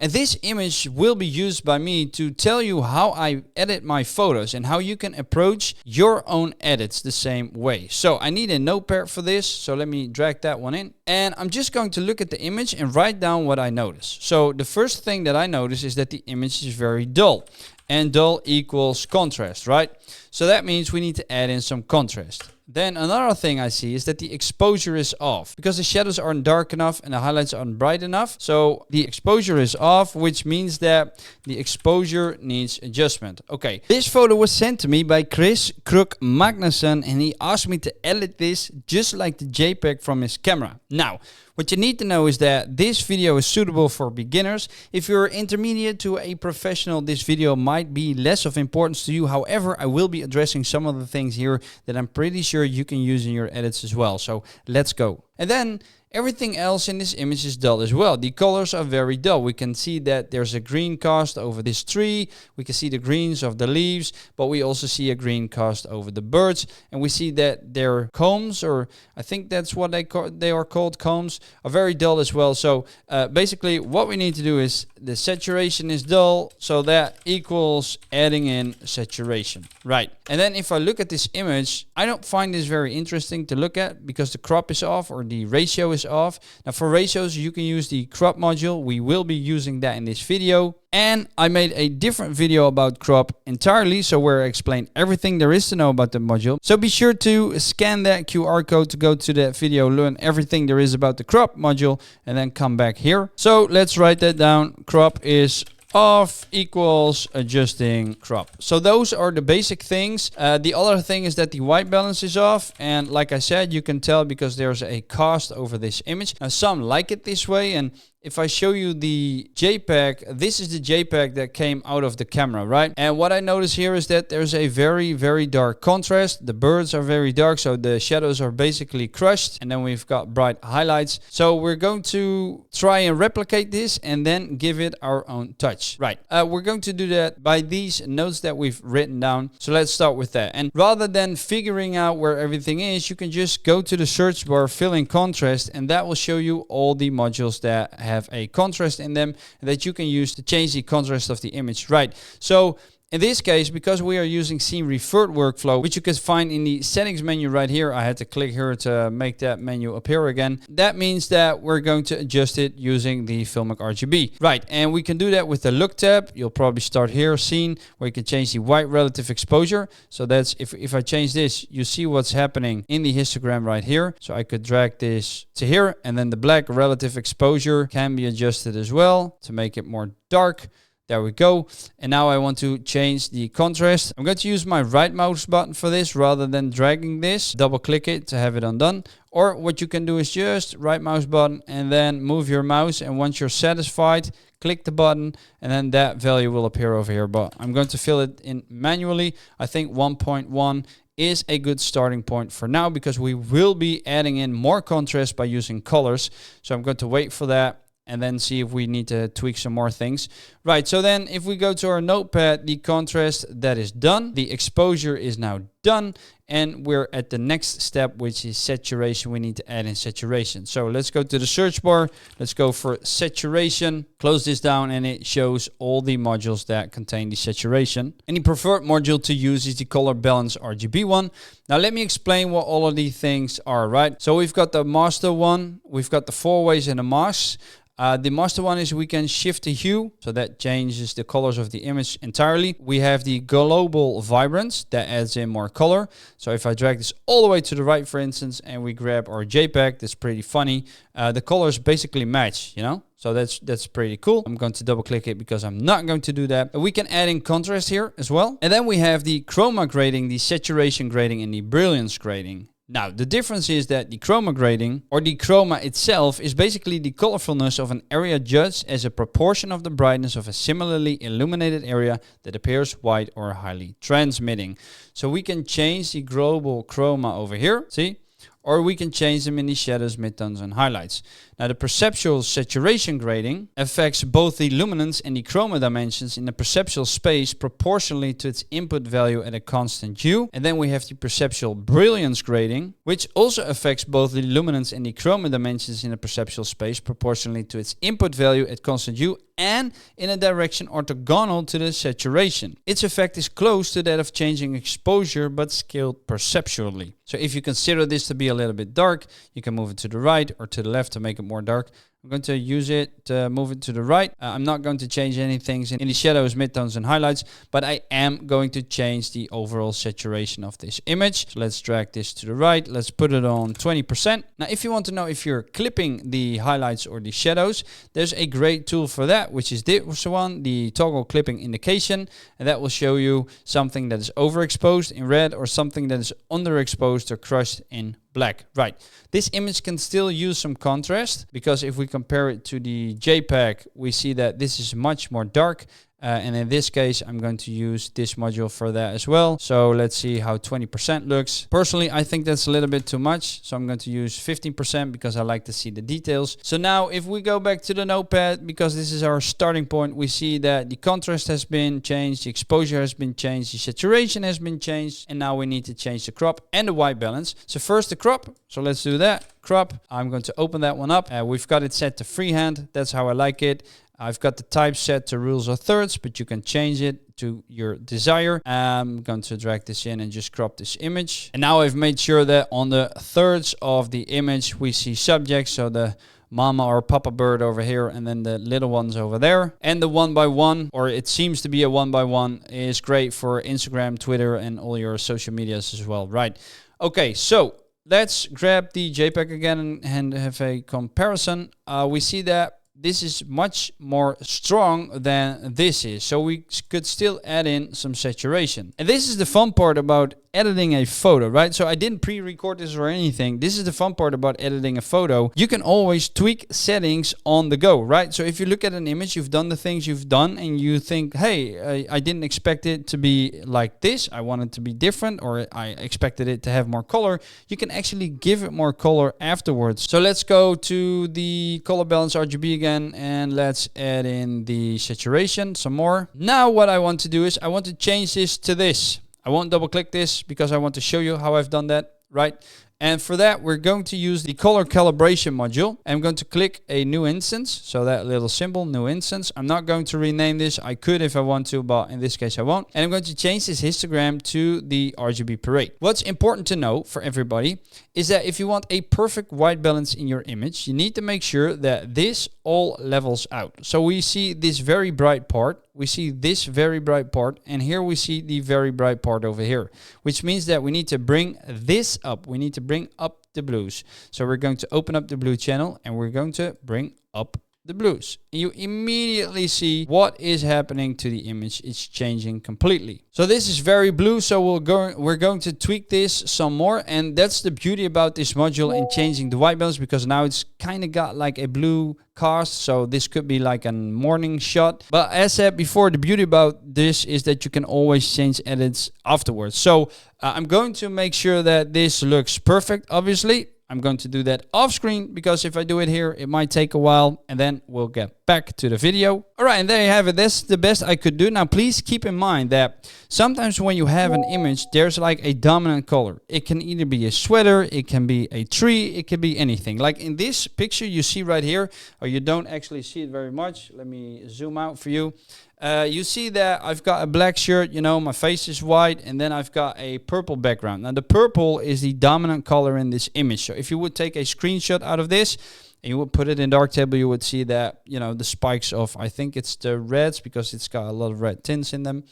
And this image will be used by me to tell you how I edit my photos and how you can approach your own edits the same way. So I need a notepad for this. So let me drag that one in. And I'm just going to look at the image and write down what I notice. So the first thing that I notice is that the image is very dull. And dull equals contrast, right? So that means we need to add in some contrast. Then another thing I see is that the exposure is off because the shadows aren't dark enough and the highlights aren't bright enough. So the exposure is off, which means that the exposure needs adjustment. Okay, this photo was sent to me by Chris Crook Magnuson and he asked me to edit this just like the JPEG from his camera. Now, what you need to know is that this video is suitable for beginners. If you're intermediate to a professional, this video might be less of importance to you. However, I will be addressing some of the things here that I'm pretty sure you can use in your edits as well. So let's go. And then everything else in this image is dull as well. The colors are very dull. We can see that there's a green cast over this tree. We can see the greens of the leaves, but we also see a green cast over the birds. And we see that their combs, or I think that's what they are called, combs, are very dull as well. So basically what we need to do is the saturation is dull, so that equals adding in saturation. Right. And then if I look at this image, I don't find this very interesting to look at because the crop is off or the ratio is off. Now for ratios, you can use the crop module. We will be using that in this video. And I made a different video about crop entirely, so where I explain everything there is to know about the module. So be sure to scan that QR code to go to that video, learn everything there is about the crop module, and then come back here. So let's write that down. Crop is off equals adjusting crop. So those are the basic things. The other thing is that the white balance is off, and like I said, you can tell because there's a cast over this image. Now some like it this way, and if I show you the JPEG, this is the JPEG that came out of the camera, right? And what I notice here is that there's a very, very dark contrast. The birds are very dark, so the shadows are basically crushed. And then we've got bright highlights. So we're going to try and replicate this and then give it our own touch. Right, we're going to do that by these notes that we've written down. So let's start with that. And rather than figuring out where everything is, you can just go to the search bar, fill in contrast, and that will show you all the modules that have a contrast in them that you can use to change the contrast of the image. Right, so in this case, because we are using scene revert workflow, which you can find in the settings menu right here, I had to click here to make that menu appear again. That means that we're going to adjust it using the Filmic RGB. Right, and we can do that with the look tab. You'll probably start here, scene, where you can change the white relative exposure. So that's, if I change this, you see what's happening in the histogram right here. So I could drag this to here, and then the black relative exposure can be adjusted as well to make it more dark. There we go. And now I want to change the contrast. I'm going to use my right mouse button for this rather than dragging this. Double click it to have it undone. Or what you can do is just right mouse button and then move your mouse. And once you're satisfied, click the button and then that value will appear over here. But I'm going to fill it in manually. I think 1.1 is a good starting point for now because we will be adding in more contrast by using colors. So I'm going to wait for that and then see if we need to tweak some more things. Right, so then if we go to our notepad, the contrast, that is done. The exposure is now done. And we're at the next step, which is saturation. We need to add in saturation. So let's go to the search bar. Let's go for saturation. Close this down and it shows all the modules that contain the saturation. And the preferred module to use is the color balance RGB one. Now let me explain what all of these things are, right? So we've got the master one. We've got the four ways and the masks. The master one is we can shift the hue, so that changes the colors of the image entirely. We have the global vibrance that adds in more color. So if I drag this all the way to the right, for instance, and we grab our JPEG, that's pretty funny. The colors basically match, you know? So that's pretty cool. I'm going to double click it because I'm not going to do that. We can add in contrast here as well. And then we have the chroma grading, the saturation grading, and the brilliance grading. Now, the difference is that the chroma grading, or the chroma itself, is basically the colorfulness of an area judged as a proportion of the brightness of a similarly illuminated area that appears white or highly transmitting. So we can change the global chroma over here, see? Or we can change them in the shadows, midtones, and highlights. Now, the perceptual saturation grading affects both the luminance and the chroma dimensions in the perceptual space proportionally to its input value at a constant hue. And then we have the perceptual brilliance grading, which also affects both the luminance and the chroma dimensions in the perceptual space proportionally to its input value at constant hue and in a direction orthogonal to the saturation. Its effect is close to that of changing exposure, but scaled perceptually. So if you consider this to be a little bit dark, you can move it to the right or to the left to make it more dark. I'm going to use it to move it to the right. I'm not going to change anything in the shadows, midtones and highlights, but I am going to change the overall saturation of this image. So let's drag this to the right. Let's put it on 20%. Now, if you want to know if you're clipping the highlights or the shadows, there's a great tool for that, which is this one, the toggle clipping indication. And that will show you something that is overexposed in red or something that is underexposed or crushed in black. Right. This image can still use some contrast, because if we compare it to the JPEG, we see that this is much more dark. And in this case, I'm going to use this module for that as well. So let's see how 20% looks. Personally, I think that's a little bit too much. So I'm going to use 15% because I like to see the details. So now if we go back to the notepad, because this is our starting point, we see that the contrast has been changed, the exposure has been changed, the saturation has been changed. And now we need to change the crop and the white balance. So first the crop. So let's do that. Crop. I'm going to open that one up. We've got it set to freehand. That's how I like it. I've got the type set to rules of thirds, but you can change it to your desire. I'm going to drag this in and just crop this image. And now I've made sure that on the thirds of the image, we see subjects. So the mama or papa bird over here, and then the little ones over there. And the 1x1, or it seems to be a 1x1, is great for Instagram, Twitter, and all your social medias as well, right? Okay, so let's grab the JPEG again and have a comparison. We see that this is much more strong than this is. So we could still add in some saturation. And this is the fun part about editing a photo, right? So I didn't pre-record this or anything. This is the fun part about editing a photo. You can always tweak settings on the go, right? So if you look at an image, you've done the things you've done and you think, hey, I didn't expect it to be like this. I want it to be different, or I expected it to have more color. You can actually give it more color afterwards. So let's go to the color balance RGB again, and let's add in the saturation some more. Now what I want to do is I want to change this to this. I won't double click this because I want to show you how I've done that, right? And for that, we're going to use the color calibration module. I'm going to click a new instance. So that little symbol, new instance. I'm not going to rename this. I could if I want to, but in this case I won't. And I'm going to change this histogram to the RGB parade. What's important to know for everybody is that if you want a perfect white balance in your image, you need to make sure that this all levels out. So we see this very bright part. We see this very bright part, and here we see the very bright part over here, which means that we need to bring this up. We need to bring up the blues. So we're going to open up the blue channel and we're going to bring up the blues. You immediately see what is happening to the image. It's changing completely. So this is very blue, so we're going to tweak this some more, and that's the beauty about this module and changing the white balance, because now it's kind of got like a blue cast, so this could be like a morning shot. But as said before, the beauty about this is that you can always change edits afterwards. So I'm going to make sure that this looks perfect, obviously. I'm going to do that off screen, because if I do it here, it might take a while, and then we'll get back to the video. All right, and there you have it. That's the best I could do. Now, please keep in mind that sometimes when you have an image, there's like a dominant color. It can either be a sweater, it can be a tree, it can be anything. Like in this picture you see right here, or you don't actually see it very much. Let me zoom out for you. You see that I've got a black shirt, you know, my face is white, and then I've got a purple background. Now the purple is the dominant color in this image. So if you would take a screenshot out of this and you would put it in darktable, you would see that, you know, the spikes of, I think it's the reds, because it's got a lot of red tints in them,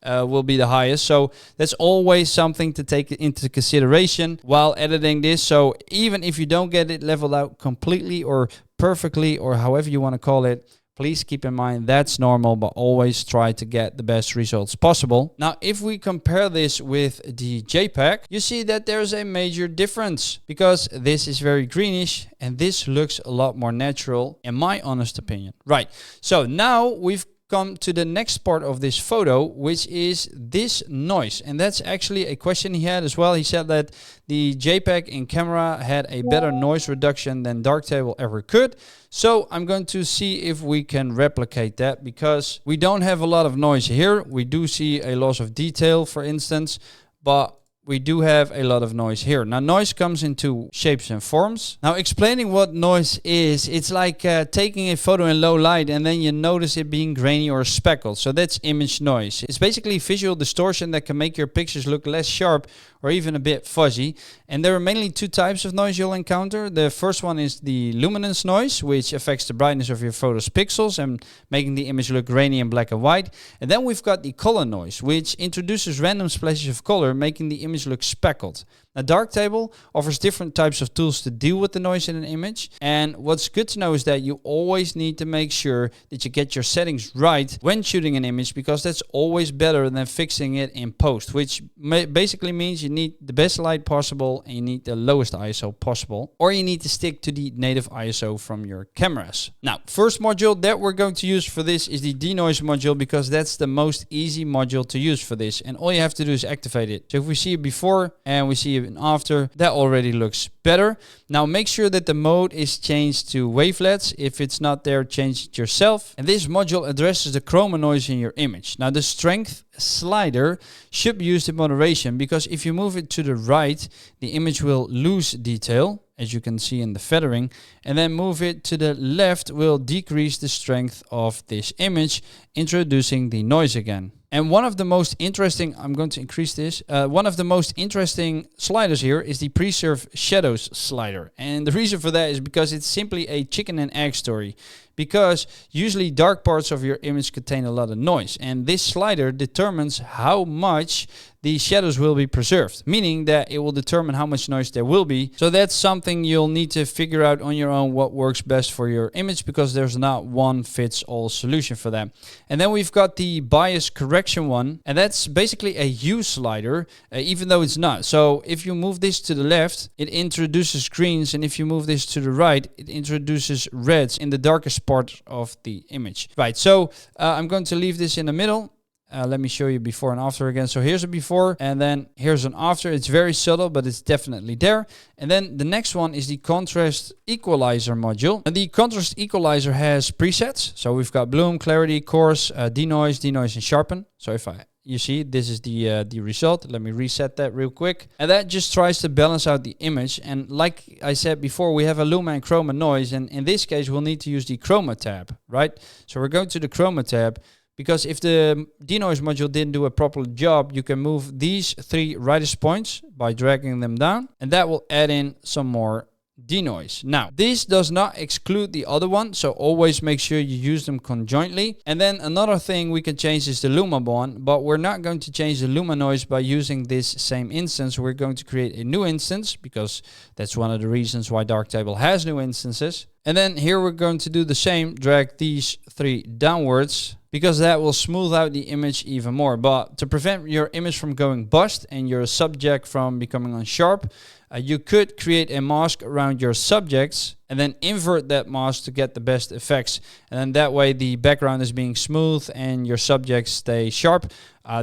will be the highest. So that's always something to take into consideration while editing this. So even if you don't get it leveled out completely or perfectly, or however you want to call it, please keep in mind that's normal, but always try to get the best results possible. Now, if we compare this with the JPEG, you see that there's a major difference, because this is very greenish and this looks a lot more natural, in my honest opinion. Right, so now we've come to the next part of this photo, which is this noise. And that's actually a question he had as well. He said that the JPEG in camera had a better noise reduction than darktable ever could. So I'm going to see if we can replicate that, because we don't have a lot of noise here. We do see a loss of detail, for instance, but we do have a lot of noise here. Now, noise comes in two shapes and forms. Now, explaining what noise is, it's like taking a photo in low light and then you notice it being grainy or speckled. So that's image noise. It's basically visual distortion that can make your pictures look less sharp or even a bit fuzzy. And there are mainly two types of noise you'll encounter. The first one is the luminance noise, which affects the brightness of your photo's pixels and making the image look grainy and black and white. And then we've got the color noise, which introduces random splashes of color, making the image look speckled. Now, Darktable offers different types of tools to deal with the noise in an image. And what's good to know is that you always need to make sure that you get your settings right when shooting an image, because that's always better than fixing it in post, which basically means you need the best light possible and you need the lowest ISO possible, or you need to stick to the native ISO from your cameras. Now, first module that we're going to use for this is the denoise module, because that's the most easy module to use for this. And all you have to do is activate it. So if we see it before and we see it after, that already looks better. Now make sure that the mode is changed to wavelets. If it's not there, change it yourself. And this module addresses the chroma noise in your image. Now the strength slider should be used in moderation, because if you move it to the right, the image will lose detail, as you can see in the feathering, and then move it to the left will decrease the strength of this image, introducing the noise again. And one of the most interesting, I'm going to increase this, one of the most interesting sliders here is the preserve shadows slider. And the reason for that is because it's simply a chicken and egg story. Because usually dark parts of your image contain a lot of noise. And this slider determines how much the shadows will be preserved, meaning that it will determine how much noise there will be. So that's something you'll need to figure out on your own, what works best for your image, because there's not one fits all solution for that. And then we've got the bias correction one, and that's basically a hue slider, even though it's not. So if you move this to the left, it introduces greens, and if you move this to the right, it introduces reds in the darkest part of the image. Right, so I'm going to leave this in the middle. Let me show you before and after again. So here's a before and then here's an after. It's very subtle, but it's definitely there. And then the next one is the contrast equalizer module. And the contrast equalizer has presets. So we've got bloom, clarity, coarse, denoise, and sharpen. So if you see, this is the result. Let me reset that real quick. And that just tries to balance out the image. And like I said before, we have a luma and chroma noise. And in this case, we'll need to use the chroma tab, right? So we're going to the chroma tab, because if the denoise module didn't do a proper job, you can move these three rightest points by dragging them down, and that will add in some more denoise. Now, this does not exclude the other one, so always make sure you use them conjointly. And then another thing we can change is the luma one, but we're not going to change the luma noise by using this same instance. We're going to create a new instance, because that's one of the reasons why Darktable has new instances. And then here we're going to do the same, drag these three downwards, because that will smooth out the image even more. But to prevent your image from going bust and your subject from becoming unsharp, you could create a mask around your subjects and then invert that mask to get the best effects. And then that way the background is being smooth and your subjects stay sharp.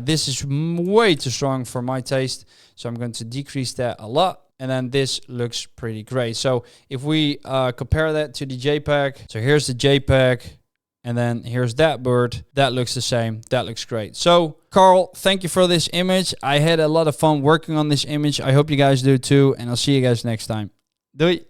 This is way too strong for my taste, so I'm going to decrease that a lot. And then this looks pretty great. So if we compare that to the JPEG, so here's the JPEG, and then here's that bird. That looks the same. That looks great. So Carl, thank you for this image. I had a lot of fun working on this image. I hope you guys do too. And I'll see you guys next time. Doei.